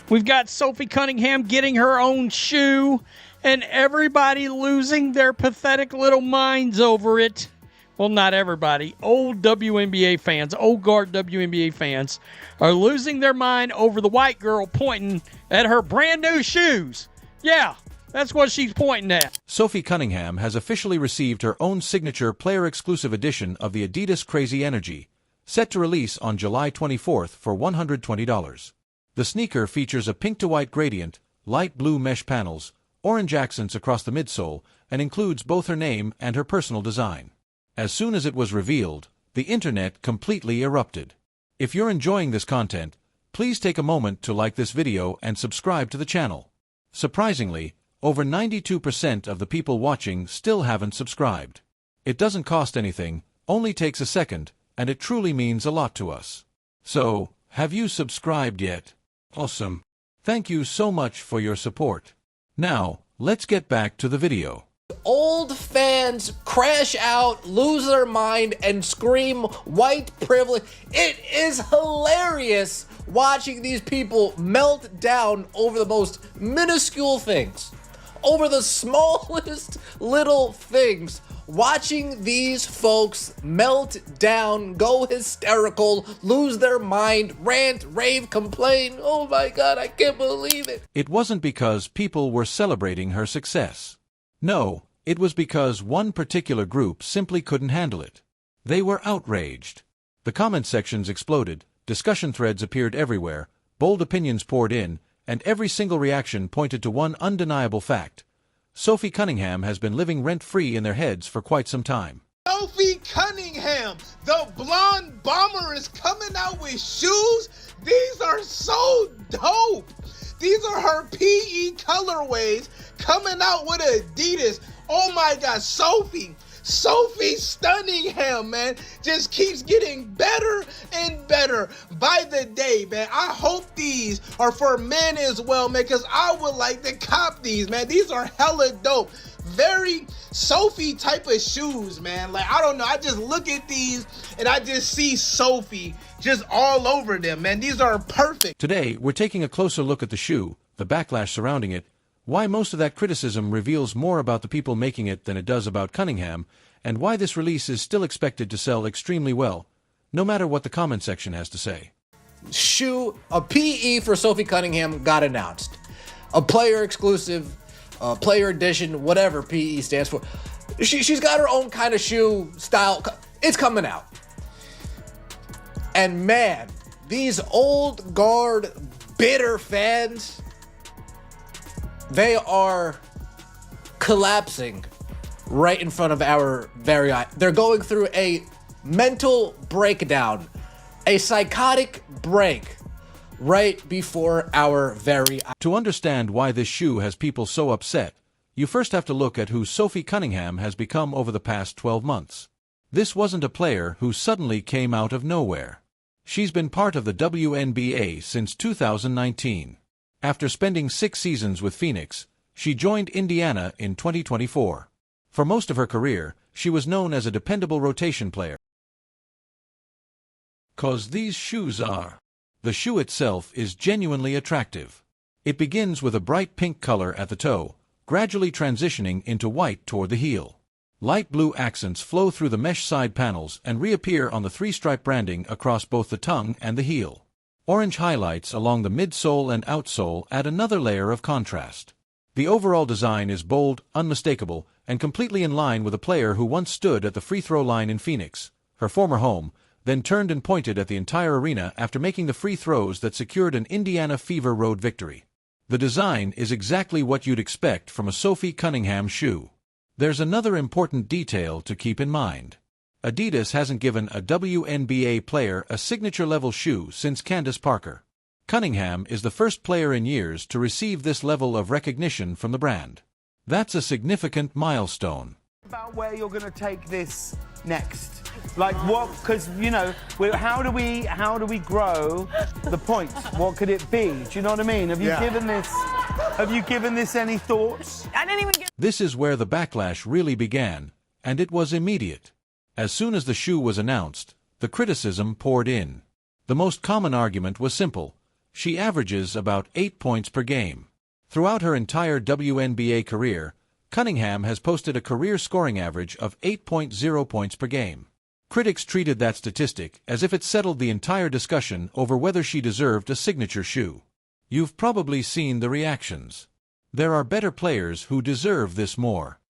We've got Sophie Cunningham getting her own shoe, and everybody losing their pathetic little minds over it. Well, not everybody. Old WNBA fans, old guard WNBA fans, are losing their mind over the white girl pointing at her brand new shoes. Yeah, that's what she's pointing at. Sophie Cunningham has officially received her own signature player-exclusive edition of the Adidas Crazy Energy, set to release on July 24th for $120. The sneaker features a pink-to-white gradient, light blue mesh panels, orange accents across the midsole, and includes both her name and her personal design. As soon as it was revealed, the internet completely erupted. If you're enjoying this content, please take a moment to like this video and subscribe to the channel. Surprisingly, over 92% of the people watching still haven't subscribed. It doesn't cost anything, only takes a second, and it truly means a lot to us. So, have you subscribed yet? Awesome. Thank you so much for your support. Now, let's get back to the video. Old fans crash out, lose their mind, and scream white privilege. It is hilarious watching these people melt down over the most minuscule things, over the smallest little things. Watching these folks melt down, go hysterical, lose their mind, rant, rave, complain. Oh my God, I can't believe it. It wasn't because people were celebrating her success. No, it was because one particular group simply couldn't handle it. They were outraged. The comment sections exploded, discussion threads appeared everywhere, bold opinions poured in, and every single reaction pointed to one undeniable fact. Sophie Cunningham has been living rent-free in their heads for quite some time. Sophie Cunningham, the blonde bomber, is coming out with shoes. These are so dope. These are her PE colorways coming out with Adidas. Oh my God, Sophie Cunningham, man, just keeps getting better and better by the day, man. I hope these are for men as well, man, because I would like to cop these, man. These are hella dope. Very Sophie type of shoes, man. Like, I don't know, I just look at these and I just see Sophie just all over them, man. These are perfect. Today, we're taking a closer look at the shoe, the backlash surrounding it, why most of that criticism reveals more about the people making it than it does about Cunningham, and why this release is still expected to sell extremely well, no matter what the comment section has to say. Shoe, a PE for Sophie Cunningham got announced. A player exclusive, player edition, whatever PE stands for. She's got her own kind of shoe style. It's coming out. And man, these old guard bitter fans, they are collapsing right in front of our very eye. They're going through a mental breakdown, a psychotic break right before our very eye. To understand why this shoe has people so upset, you first have to look at who Sophie Cunningham has become over the past 12 months. This wasn't a player who suddenly came out of nowhere. She's been part of the WNBA since 2019. After spending 6 seasons with Phoenix, she joined Indiana in 2024. For most of her career, she was known as a dependable rotation player. 'Cause these shoes are. The shoe itself is genuinely attractive. It begins with a bright pink color at the toe, gradually transitioning into white toward the heel. Light blue accents flow through the mesh side panels and reappear on the 3-stripe branding across both the tongue and the heel. Orange highlights along the midsole and outsole add another layer of contrast. The overall design is bold, unmistakable, and completely in line with a player who once stood at the free throw line in Phoenix, her former home, then turned and pointed at the entire arena after making the free throws that secured an Indiana Fever Road victory. The design is exactly what you'd expect from a Sophie Cunningham shoe. There's another important detail to keep in mind. Adidas hasn't given a WNBA player a signature-level shoe since Candace Parker. Cunningham is the first player in years to receive this level of recognition from the brand. That's a significant milestone. About where you're going to take this next, like what? Because you know, how do we grow the points? What could it be? Do you know what I mean? Have you given this any thoughts? I didn't even get. This is where the backlash really began, and it was immediate. As soon as the shoe was announced, the criticism poured in. The most common argument was simple: She averages about 8 points per game. Throughout her entire WNBA career, Cunningham has posted a career scoring average of 8.0 points per game. Critics treated that statistic as if it settled the entire discussion over whether she deserved a signature shoe. You've probably seen the reactions. There are better players who deserve this more.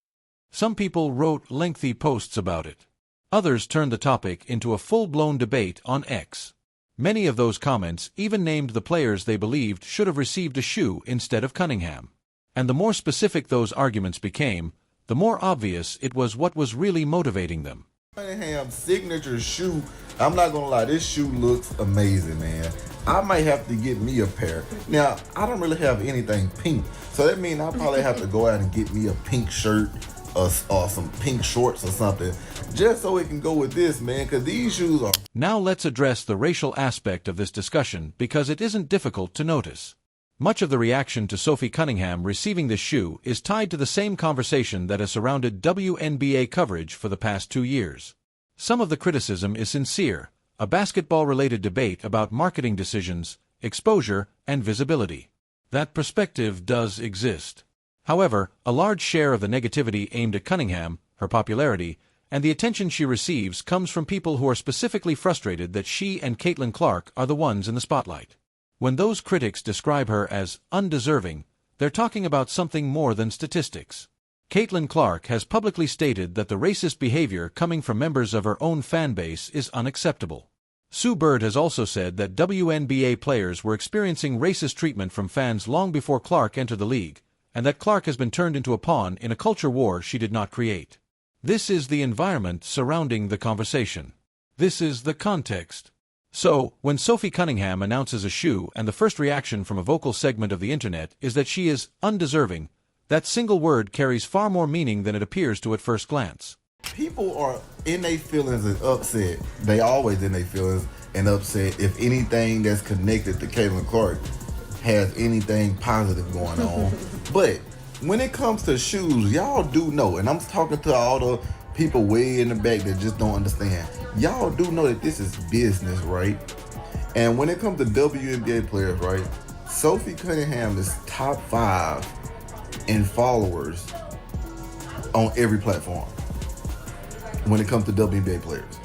Some people wrote lengthy posts about it. Others turned the topic into a full-blown debate on X. Many of those comments even named the players they believed should have received a shoe instead of Cunningham. And the more specific those arguments became, the more obvious it was what was really motivating them. Cunningham's signature shoe, I'm not gonna lie, this shoe looks amazing, man. I might have to get me a pair. Now, I don't really have anything pink, so that means I'll probably have to go out and get me a pink shirt or some pink shorts or something, just so it can go with this, man, because these shoes are... Now let's address the racial aspect of this discussion because it isn't difficult to notice. Much of the reaction to Sophie Cunningham receiving this shoe is tied to the same conversation that has surrounded WNBA coverage for the past 2 years. Some of the criticism is sincere, a basketball-related debate about marketing decisions, exposure, and visibility. That perspective does exist. However, a large share of the negativity aimed at Cunningham, her popularity, and the attention she receives comes from people who are specifically frustrated that she and Caitlin Clark are the ones in the spotlight. When those critics describe her as undeserving, they're talking about something more than statistics. Caitlin Clark has publicly stated that the racist behavior coming from members of her own fan base is unacceptable. Sue Bird has also said that WNBA players were experiencing racist treatment from fans long before Clark entered the league, and that Clark has been turned into a pawn in a culture war she did not create. This is the environment surrounding the conversation. This is the context. So, when Sophie Cunningham announces a shoe and the first reaction from a vocal segment of the internet is that she is undeserving, that single word carries far more meaning than it appears to at first glance. People are in their feelings and upset. They always in their feelings and upset if anything that's connected to Caitlin Clark has anything positive going on. But when it comes to shoes, y'all do know, and I'm talking to all the people way in the back that just don't understand. Y'all do know that this is business, right? And when it comes to WNBA players, right? Sophie Cunningham is top 5 in followers on every platform when it comes to WNBA players.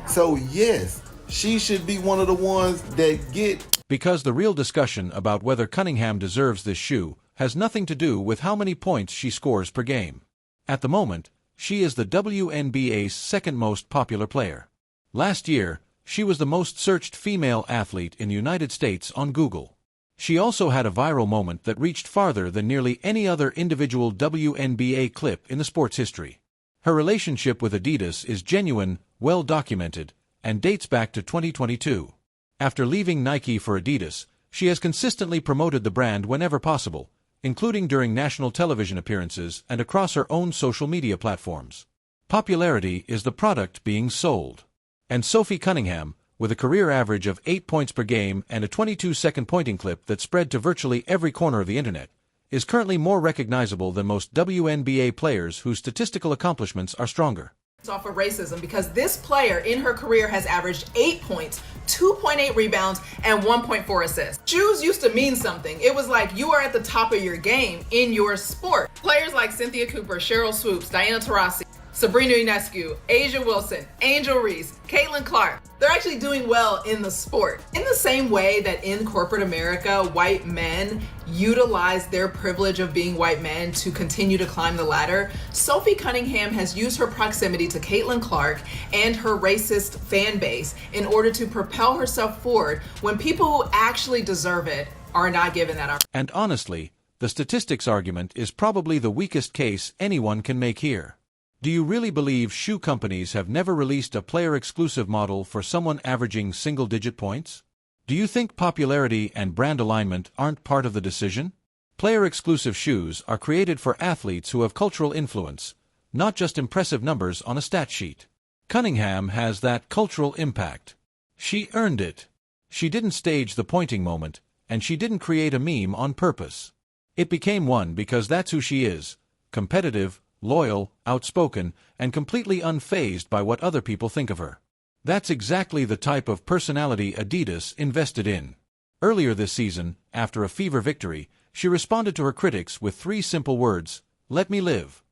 So yes, she should be one of the ones that get... Because the real discussion about whether Cunningham deserves this shoe has nothing to do with how many points she scores per game. At the moment, she is the WNBA's second most popular player. Last year, she was the most searched female athlete in the United States on Google. She also had a viral moment that reached farther than nearly any other individual WNBA clip in the sport's history. Her relationship with Adidas is genuine, well documented, and dates back to 2022. After leaving Nike for Adidas, she has consistently promoted the brand whenever possible, including during national television appearances and across her own social media platforms. Popularity is the product being sold. And Sophie Cunningham, with a career average of 8 points per game and a 22-second pointing clip that spread to virtually every corner of the internet, is currently more recognizable than most WNBA players whose statistical accomplishments are stronger. Off of racism, because this player in her career has averaged 8 points, 2.8 rebounds, and 1.4 assists. Shoes used to mean something. It was like you are at the top of your game in your sport. Players like Cynthia Cooper, Cheryl Swoops, Diana Taurasi, Sabrina Ionescu, Asia Wilson, Angel Reese, Caitlin Clark, they're actually doing well in the sport. In the same way that in corporate America, white men utilize their privilege of being white men to continue to climb the ladder, Sophie Cunningham has used her proximity to Caitlin Clark and her racist fan base in order to propel herself forward when people who actually deserve it are not given that opportunity. And honestly, the statistics argument is probably the weakest case anyone can make here. Do you really believe shoe companies have never released a player-exclusive model for someone averaging single-digit points? Do you think popularity and brand alignment aren't part of the decision? Player-exclusive shoes are created for athletes who have cultural influence, not just impressive numbers on a stat sheet. Cunningham has that cultural impact. She earned it. She didn't stage the pointing moment, and she didn't create a meme on purpose. It became one because that's who she is, competitive, loyal, outspoken, and completely unfazed by what other people think of her. That's exactly the type of personality Adidas invested in. Earlier this season, after a Fever victory, she responded to her critics with 3 simple words: "Let me live."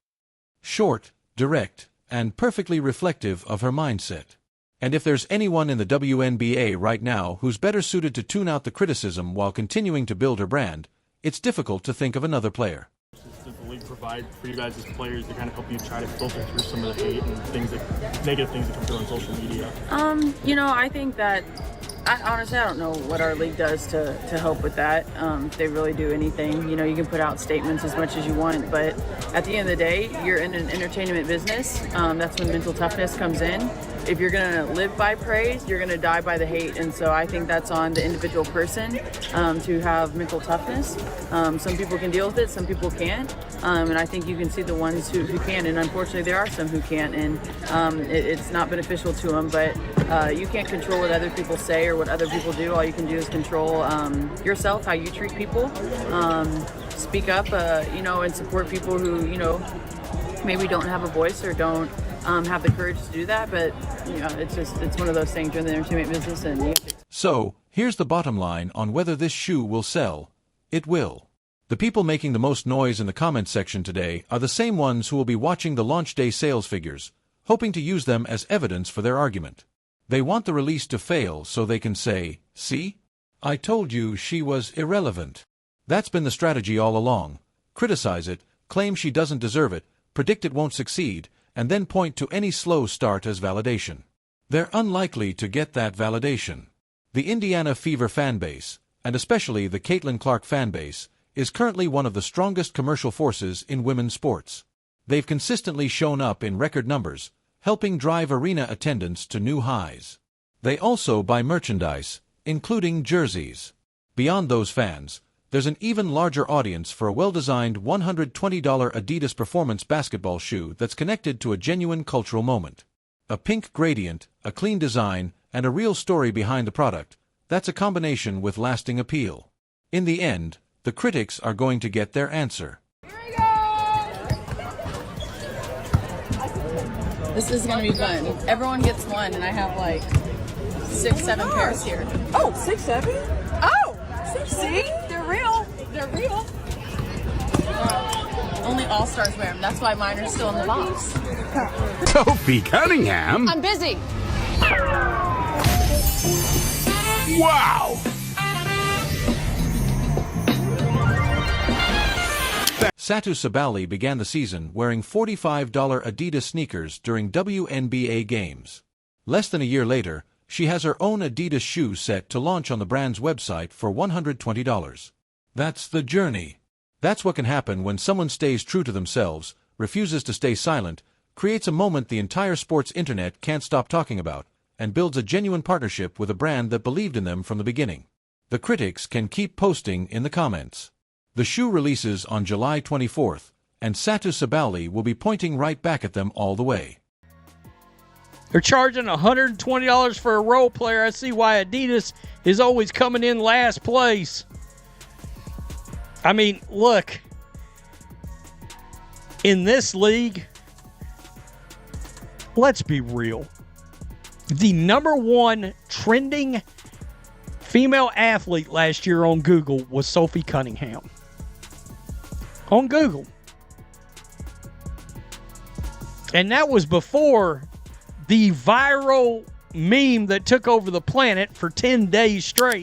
Short, direct, and perfectly reflective of her mindset. And if there's anyone in the WNBA right now who's better suited to tune out the criticism while continuing to build her brand, it's difficult to think of another player. Does the league provide for you guys as players to kind of help you try to filter through some of the hate and negative things that come through on social media? I think that honestly, I don't know what our league does to help with that. If they really do anything, you can put out statements as much as you want, but at the end of the day, you're in an entertainment business. That's when mental toughness comes in. If you're going to live by praise, you're going to die by the hate. And so I think that's on the individual person to have mental toughness. Some people can deal with it, some people can't. And I think you can see the ones who can. And unfortunately, there are some who can't. And it's not beneficial to them. But you can't control what other people say or what other people do. All you can do is control yourself, how you treat people. Speak up, and support people who, maybe don't have a voice or don't have the courage to do that, but it's one of those things. You're in the entertainment business, and you have to. So, here's the bottom line on whether this shoe will sell. It will. The people making the most noise in the comments section today are the same ones who will be watching the launch day sales figures, hoping to use them as evidence for their argument. They want the release to fail so they can say, "See? I told you she was irrelevant." That's been the strategy all along. Criticize it, claim she doesn't deserve it, predict it won't succeed, and then point to any slow start as validation. They're unlikely to get that validation. The Indiana Fever fanbase, and especially the Caitlin Clark fanbase, is currently one of the strongest commercial forces in women's sports. They've consistently shown up in record numbers, helping drive arena attendance to new highs. They also buy merchandise, including jerseys. Beyond those fans, there's an even larger audience for a well-designed $120 Adidas performance basketball shoe that's connected to a genuine cultural moment. A pink gradient, a clean design, and a real story behind the product, that's a combination with lasting appeal. In the end, the critics are going to get their answer. This is going to be fun. Everyone gets one, and I have like 6-7 pairs here. Oh, 6-7? Oh, see? They're real. They're real. Only All-Stars wear them. That's why mine are still in the box. Sophie Cunningham? I'm busy. Wow! Satu Sabali began the season wearing $45 Adidas sneakers during WNBA games. Less than a year later, she has her own Adidas shoe set to launch on the brand's website for $120. That's the journey. That's what can happen when someone stays true to themselves, refuses to stay silent, creates a moment the entire sports internet can't stop talking about, and builds a genuine partnership with a brand that believed in them from the beginning. The critics can keep posting in the comments. The shoe releases on July 24th, and Satu Sabali will be pointing right back at them all the way. They're charging $120 for a role player. I see why Adidas is always coming in last place. I mean, look. In this league, let's be real. The #1 trending female athlete last year on Google was Sophie Cunningham. On Google. And that was before the viral meme that took over the planet for 10 days straight.